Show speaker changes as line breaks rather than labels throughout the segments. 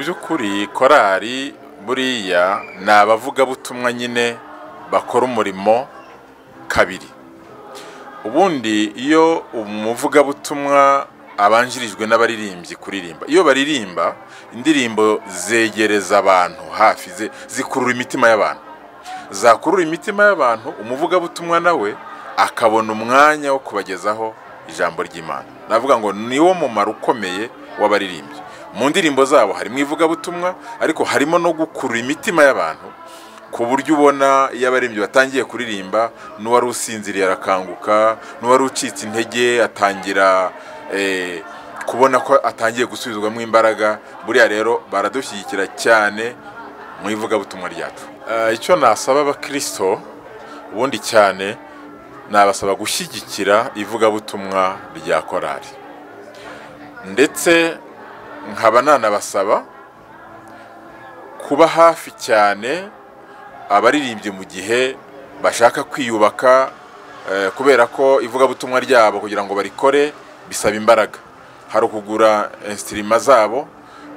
by'ukuri korali buriya ni abavugabutumwa nyine bakora umurimo kabiri. Ubundi iyo umuvugabutumwa abanjirijwe n'abaririmbyi kuririmba, iyo baririmba indirimbo zegereza abantu hafi, zikurura imitima y'abantu, zakurura imitima y'abantu, umuvugabutumwa nawe akabona umwanya wo kubagezaho ijambo ry'Imana. Navuga ngo niwo mumaro ukomeye w'abaririmbyi. Mu ndirimbo zabo harimo ivugabutumwa, ariko harimo no gukurura imitima y'abantu, ku buryo ubona iyo abaririmbyi batangiye kuririmba n'uwari usinziriye arakanguka, n'uwari ucitse intege atangira kubona ko atangiye gusubizwamo imbaraga. Buriya rero baradushyigikira cyane mu ivugabutumwa ryacu. Icyo nasaba abakristo ubundi cyane nabasaba gushyigikira ivugabutumwa rya korali, ndetse nkaba nanabasaba kuba hafi cyane abaririmbyi mu gihe bashaka kwiyubaka, kubera ko ivugabutumwa ryabo kugira ngo barikore bisaba imbaraga. Hari ukugura instrument zabo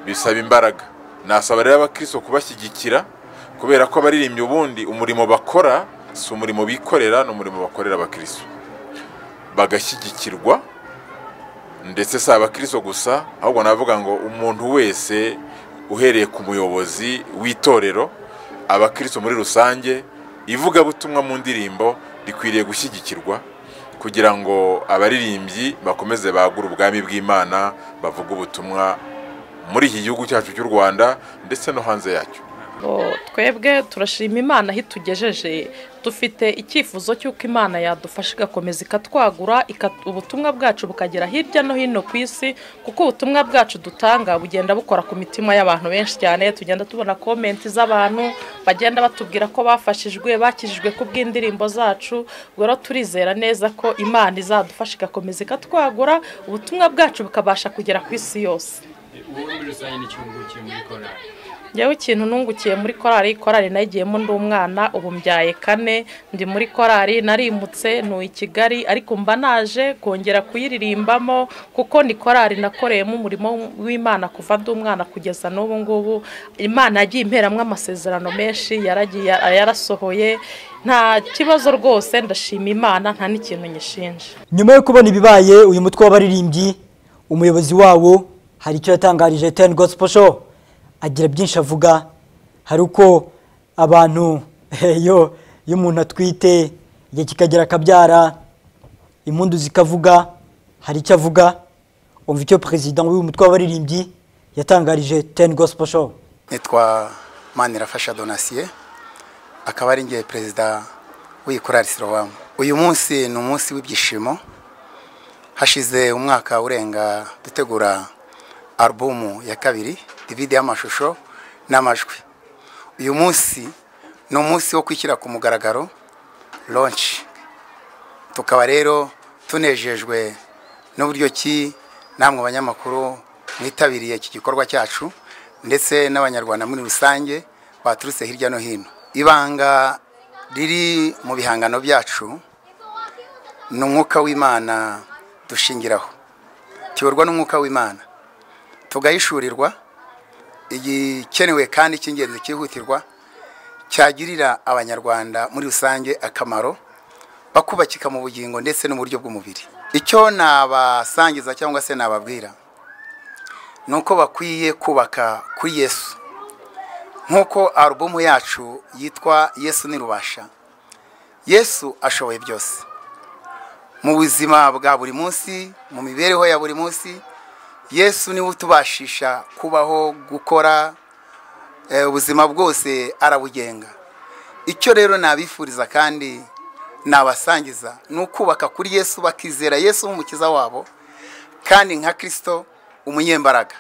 bisaba imbaraga. Nasaba rero abakristo kubashyigikira, kubera ko abaririmbyi ubundi umurimo bakora si umurimo bikorera, n'umurimo bakorera abakristo, bagashyigikirwa. Ndetse si abakristo gusa, ahubwo navuga ngo umuntu wese uhereye ku muyobozi w'itorero, abakristo muri rusange, ivugabutumwa mu ndirimbo rikwiriye gushyigikirwa kugira ngo abaririmbyi bakomeze bagura ubwami bw'Imana, bavuga ubutumwa muri iki gihugu cyacu cy'u Rwanda ndetse no hanze yacyo.
Twebwe turashima Imana aho itugejeje. Dufite icyifuzo cy'uko Imana yadufasha igakomeza ikatwagura, ubutumwa bwacu bukagera hirya no hino ku isi, kuko ubutumwa bwacu dutanga bugenda bukora ku mitima y'abantu benshi cyane. Tugenda tubona komenti z'abantu bagenda batubwira ko bafashijwe, bakijijwe ku bw'indirimbo zacu. Rero turizera neza ko Imana izadufasha igakomeza ikatwagura, ubutumwa bwacu bukabasha kugera ku isi yose. Yewe ikintu nungukiye muri korali nagiyemo ndi umwana, ubu mbyaye 4, ndi muri korali, narimutse ntuye i Kigali, ariko mba naje kongera kuyiririmbamo kuko ni korali nakoreyemo umurimo w'Imana kuva ndi umwana kugeza n'ubu ngubu. Imana yagiye imperamwe amasezerano menshi, yarasohoye, nta kibazo rwose. Ndashima Imana, nta n'ikintu nyishinja.
Nyuma yo kubona ibibaye uyu mutwe w'abaririmbyi, umuyobozi wawo hari icyo yatangarije Ten Gospel Show. Agira byinshi avuga. Hari uko abantu yo umuntu atwite igihe kikagera akabyara impundu zikavuga, hari icyo avuga. Umva icyo president w'uyu mutwe w'abaririmbyi yatangarije Ten Gospel Show.
Nitwa Manirafasha Donatien, akaba ari ngiye president w'ikorali Siloam. Uyu munsi ni umunsi w'ibyishimo. Hashize umwaka urenga dutegura albumu ya kabiri, DVD y'amashusho n'amajwi. Uyu munsi ni umunsi wo kwishyira ku mugaragaro, launch. Tukaba rero tunejejwe n'uburyo ki namwe abanyamakuru mwitabiriye iki gikorwa cyacu, ndetse n'abanyarwanda muri rusange baturutse hirya no hino. Ibanga riri mu bihangano byacu ni umwuka w'Imana dushingiraho, tiyorwa n'umwuka w'Imana, tugahishurirwa igikenewe kandi cy'ingenzi cyihutirwa cyagirira abanyarwanda muri rusange akamaro, bakubakika mu bugingo ndetse no mu buryo bw'umubiri. Icyo nabasangiza cyangwa se nababwira nuko bakwiye kubaka kuri Yesu, nkuko albumu yacu yitwa Yesu ni Rubasha. Yesu ashoboye byose mu buzima bwa buri munsi, mu mibereho ya buri munsi. Yesu niwe utubashisha kubaho, gukora, ubuzima bwose arabugenga. Icyo rero nabifuriza kandi nabasangiza ni ukubaka kuri Yesu, bakizera Yesu nk'umukiza wabo kandi nka Kristo umunyembaraga.